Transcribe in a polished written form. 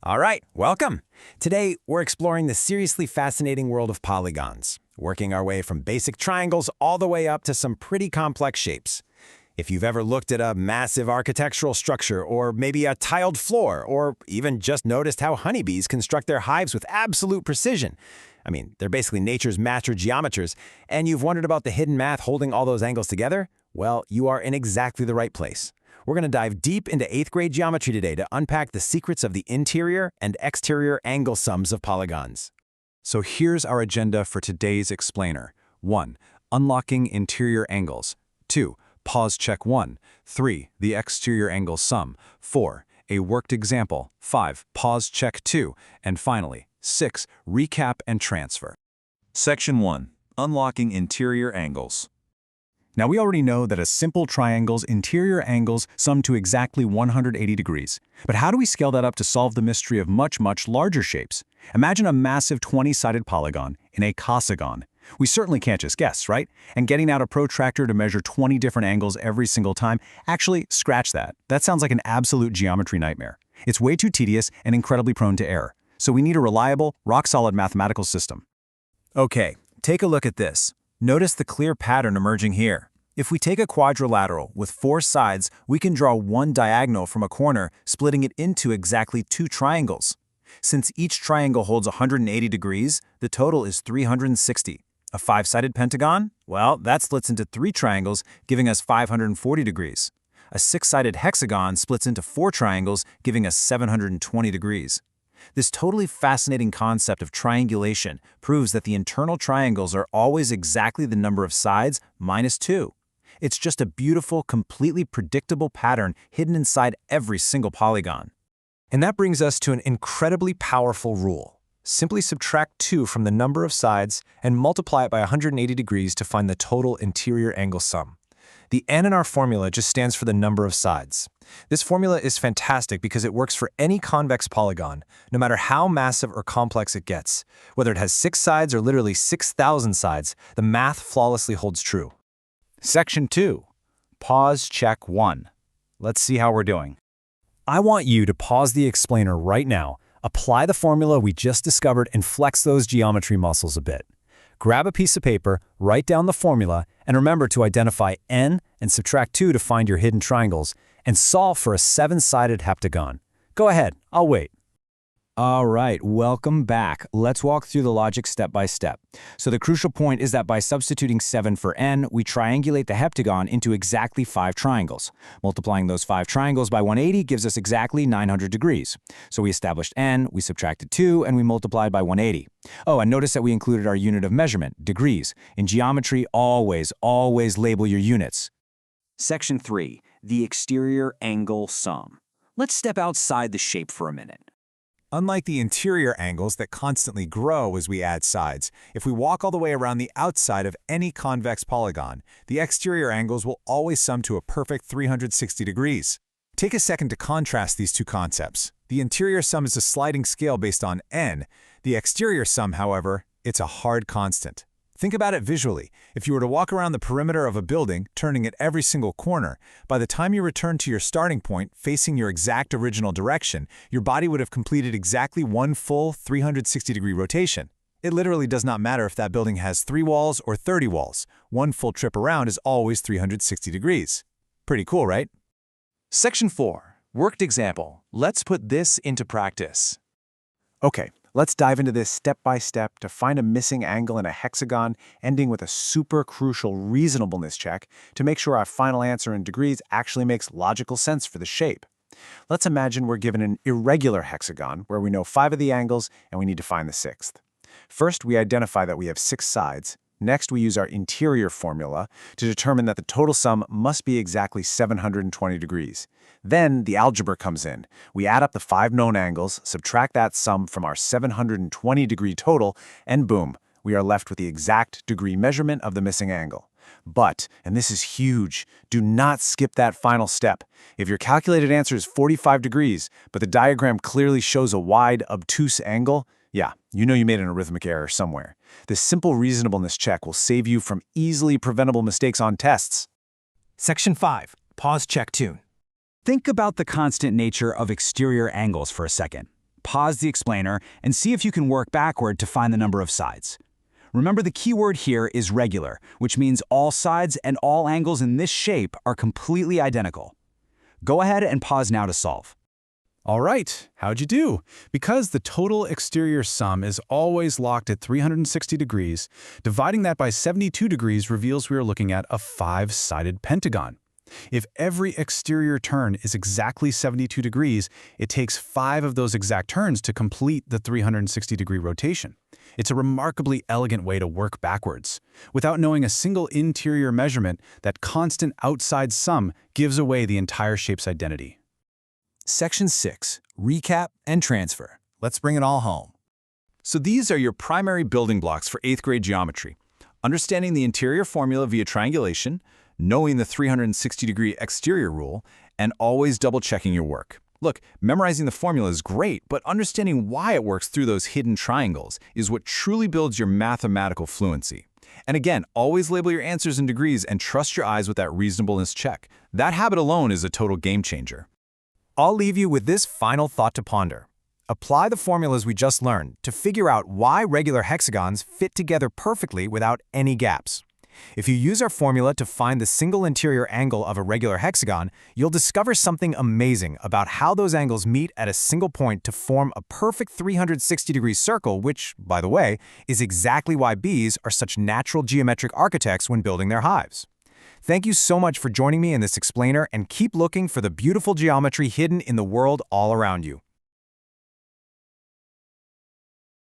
All right, welcome. Today, we're exploring the seriously fascinating world of polygons, working our way from basic triangles all the way up to some pretty complex shapes. If you've ever looked at a massive architectural structure, or maybe a tiled floor, or even just noticed how honeybees construct their hives with absolute precision, they're basically nature's master geometers, and you've wondered about the hidden math holding all those angles together, well, you are in exactly the right place. We're going to dive deep into 8th grade geometry today to unpack the secrets of the interior and exterior angle sums of polygons. So here's our agenda for today's explainer. 1. Unlocking interior angles. 2. Pause check 1. 3. The exterior angle sum. 4. A worked example. 5. Pause check 2. And finally, 6. Recap and transfer. Section 1. Unlocking interior angles. Now we already know that a simple triangle's interior angles sum to exactly 180 degrees. But how do we scale that up to solve the mystery of much larger shapes? Imagine a massive 20-sided polygon in a cosagon. We certainly can't just guess, right? And getting out a protractor to measure 20 different angles every single time, actually, scratch that. That sounds like an absolute geometry nightmare. It's way too tedious and incredibly prone to error. So we need a reliable, rock-solid mathematical system. Okay, take a look at this. Notice the clear pattern emerging here. If we take a quadrilateral with 4 sides, we can draw one diagonal from a corner, splitting it into exactly 2 triangles. Since each triangle holds 180 degrees, the total is 360. A 5-sided pentagon? Well, that splits into 3 triangles, giving us 540 degrees. A 6-sided hexagon splits into 4 triangles, giving us 720 degrees. This totally fascinating concept of triangulation proves that the internal triangles are always exactly the number of sides minus 2. It's just a beautiful, completely predictable pattern hidden inside every single polygon. And that brings us to an incredibly powerful rule. Simply subtract 2 from the number of sides and multiply it by 180 degrees to find the total interior angle sum. The n in our formula just stands for the number of sides. This formula is fantastic because it works for any convex polygon, no matter how massive or complex it gets. Whether it has 6 sides or literally 6,000 sides, the math flawlessly holds true. Section 2. Pause check 1. Let's see how we're doing. I want you to pause the explainer right now, apply the formula we just discovered, and flex those geometry muscles a bit. Grab a piece of paper, write down the formula, and remember to identify n and subtract 2 to find your hidden triangles, and solve for a 7-sided heptagon. Go ahead, I'll wait. All right, welcome back. Let's walk through the logic step by step. So the crucial point is that by substituting 7 for n, we triangulate the heptagon into exactly 5 triangles. Multiplying those 5 triangles by 180 gives us exactly 900 degrees. So we established n, we subtracted 2, and we multiplied by 180. Oh, and notice that we included our unit of measurement, degrees. In geometry, always label your units. Section 3. The exterior angle sum. Let's step outside the shape for a minute. Unlike the interior angles that constantly grow as we add sides, if we walk all the way around the outside of any convex polygon, the exterior angles will always sum to a perfect 360 degrees. Take a second to contrast these two concepts. The interior sum is a sliding scale based on n. The exterior sum, however, it's a hard constant. Think about it visually. If you were to walk around the perimeter of a building, turning at every single corner, by the time you return to your starting point, facing your exact original direction, your body would have completed exactly one full 360-degree rotation. It literally does not matter if that building has 3 walls or 30 walls. One full trip around is always 360 degrees. Pretty cool, right? Section 4. Worked example. Let's put this into practice. Okay, let's dive into this step by step to find a missing angle in a hexagon, ending with a super crucial reasonableness check to make sure our final answer in degrees actually makes logical sense for the shape. Let's imagine we're given an irregular hexagon where we know 5 of the angles and we need to find the 6th. First, we identify that we have 6 sides. Next, we use our interior formula to determine that the total sum must be exactly 720 degrees. Then the algebra comes in. We add up the 5 known angles, subtract that sum from our 720-degree total, and boom, we are left with the exact degree measurement of the missing angle. But, and this is huge, do not skip that final step. If your calculated answer is 45 degrees, but the diagram clearly shows a wide, obtuse angle, yeah, you know you made an arithmetic error somewhere. This simple reasonableness check will save you from easily preventable mistakes on tests. Section 5. Pause check tune. Think about the constant nature of exterior angles for a second. pause the explainer and see if you can work backward to find the number of sides. Remember, the key word here is regular, which means all sides and all angles in this shape are completely identical. Go ahead and pause now to solve. All right, how'd you do? Because the total exterior sum is always locked at 360 degrees, dividing that by 72 degrees reveals we are looking at a 5-sided pentagon. If every exterior turn is exactly 72 degrees, it takes 5 of those exact turns to complete the 360-degree rotation. It's a remarkably elegant way to work backwards. Without knowing a single interior measurement, that constant outside sum gives away the entire shape's identity. Section 6. Recap and transfer. Let's bring it all home. So these are your primary building blocks for 8th grade geometry. Understanding the interior formula via triangulation, knowing the 360-degree exterior rule, and always double-checking your work. Look, memorizing the formula is great, but understanding why it works through those hidden triangles is what truly builds your mathematical fluency. And again, always label your answers in degrees and trust your eyes with that reasonableness check. That habit alone is a total game changer. I'll leave you with this final thought to ponder. Apply the formulas we just learned to figure out why regular hexagons fit together perfectly without any gaps. If you use our formula to find the single interior angle of a regular hexagon, you'll discover something amazing about how those angles meet at a single point to form a perfect 360-degree circle, which, by the way, is exactly why bees are such natural geometric architects when building their hives. Thank you so much for joining me in this explainer, and keep looking for the beautiful geometry hidden in the world all around you.